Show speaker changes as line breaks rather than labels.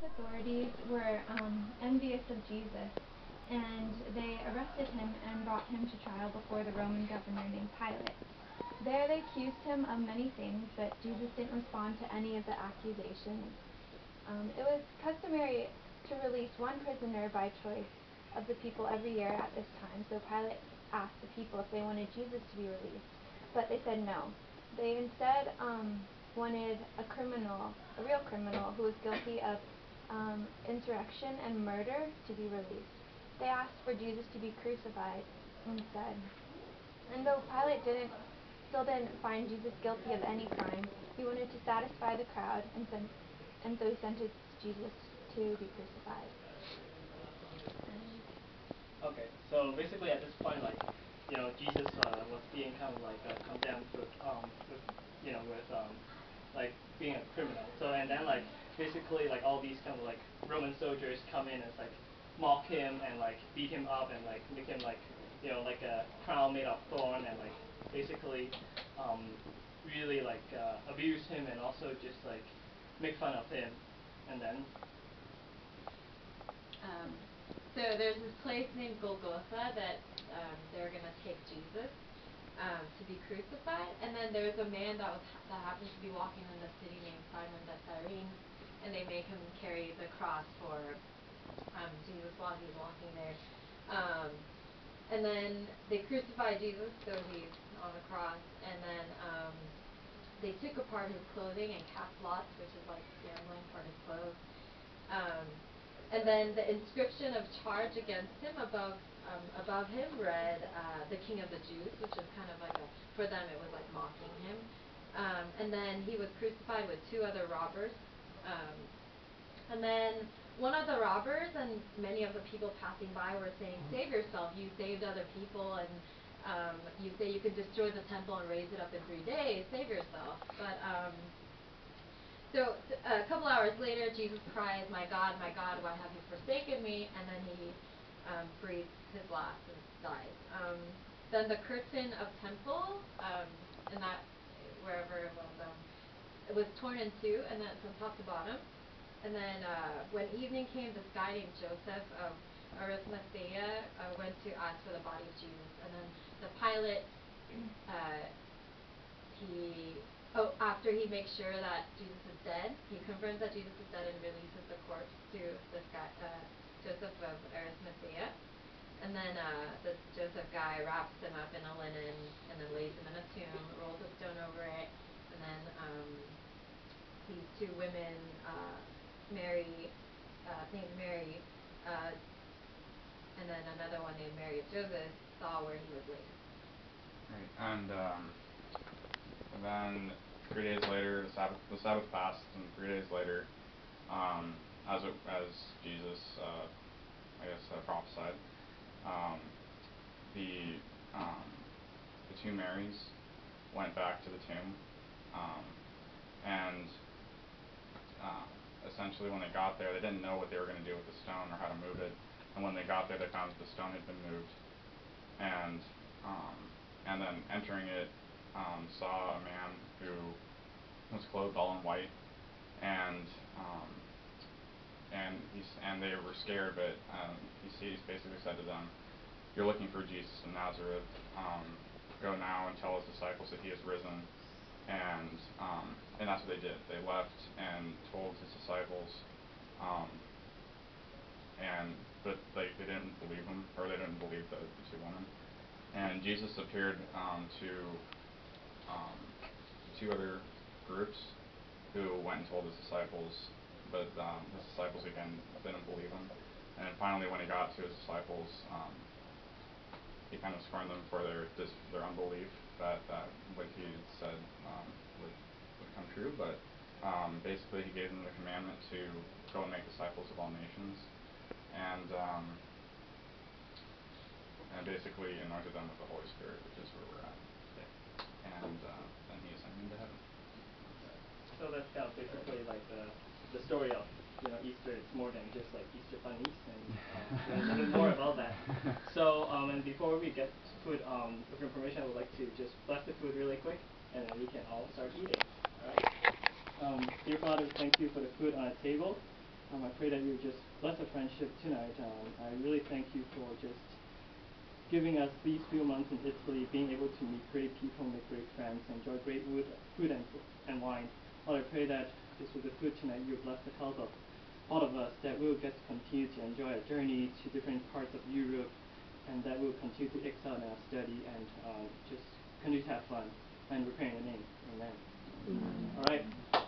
authorities were envious of Jesus, and they arrested him and brought him to trial before the Roman governor named Pilate. There they accused him of many things, but Jesus didn't respond to any of the accusations. It was customary to release one prisoner by choice of the people every year at this time, so Pilate asked the people if they wanted Jesus to be released, but they said no. They instead wanted a real criminal who was guilty of insurrection and murder to be released. They asked for Jesus to be crucified instead. And though Pilate still didn't find Jesus guilty of any crime, he wanted to satisfy the crowd, and so he sentenced Jesus to be crucified.
Okay, so basically at this point, like, Jesus was being kind of like condemned with like being a criminal. So and then like basically like all these kind of like Roman soldiers come in and like mock him and like beat him up and like make him like like a crown made of thorn and like basically really like abuse him and also just like make fun of him and then.
So there's this place named Golgotha that they're going to take Jesus to be crucified. And then there's a man that happens to be walking in the city named Simon the Cyrene, and they make him carry the cross for Jesus while he's walking there. And then they crucify Jesus, so he's on the cross. And then they took apart his clothing and cast lots, which is like gambling for his clothes. And then the inscription of charge against him above him read, the King of the Jews, which is kind of like for them it was like mocking him. And then he was crucified with two other robbers. And then one of the robbers and many of the people passing by were saying, "Save yourself, you saved other people, and you say you could destroy the temple and raise it up in 3 days, save yourself." But so a couple hours later, Jesus cries, my God, why have you forsaken me?" And then he breathes his last and dies. Then the curtain of temple, and that wherever it was torn in two, and then from top to bottom. And then when evening came, this guy named Joseph of Arimathea went to ask for the body of Jesus. And then the Pilate, after he makes sure that Jesus is dead, he confirms that Jesus is dead and releases the corpse to this guy, Joseph of Arimathea. And then this Joseph guy wraps him up in a linen and then lays him in a tomb, rolls a stone over it, and then these two women, named Mary, and then another one named Mary of Joseph, saw where he was laid.
Right, and then 3 days later, the Sabbath passed, and 3 days later, as Jesus, prophesied, the two Marys went back to the tomb, and essentially when they got there, they didn't know what they were going to do with the stone or how to move it. And when they got there, they found that the stone had been moved, and then entering it, saw a man who was clothed all in white, and they were scared, but he basically said to them, "You're looking for Jesus of Nazareth. Go now and tell his disciples that he has risen." And that's what they did. They left and told his disciples, but they didn't believe him, or they didn't believe the two women. And Jesus appeared to two other groups who went and told his disciples, but his disciples again didn't believe him. And then finally, when he got to his disciples, he kind of scorned them for their unbelief that what he had said would come true. But basically, he gave them the commandment to go and make disciples of all nations, and basically anointed them with the Holy Spirit, which is where we're at today. And then he ascended into heaven.
So that's kind of basically like the story of Easter. It's more than just like Easter bunnies, and a little bit more about that. So and before we get food with information, I would like to just bless the food really quick, and then we can all start eating. All right. Dear Father, thank you for the food on the table. I pray that you just bless our friendship tonight. I really thank you for just giving us these few months in Italy, being able to meet great people, make great friends, enjoy great food and wine. Lord, I pray that just with the food tonight, you bless the health of all of us, that we will get to continue to enjoy our journey to different parts of Europe, and that we will continue to excel in our study and just continue to have fun. And we pray in your name. Amen. All right.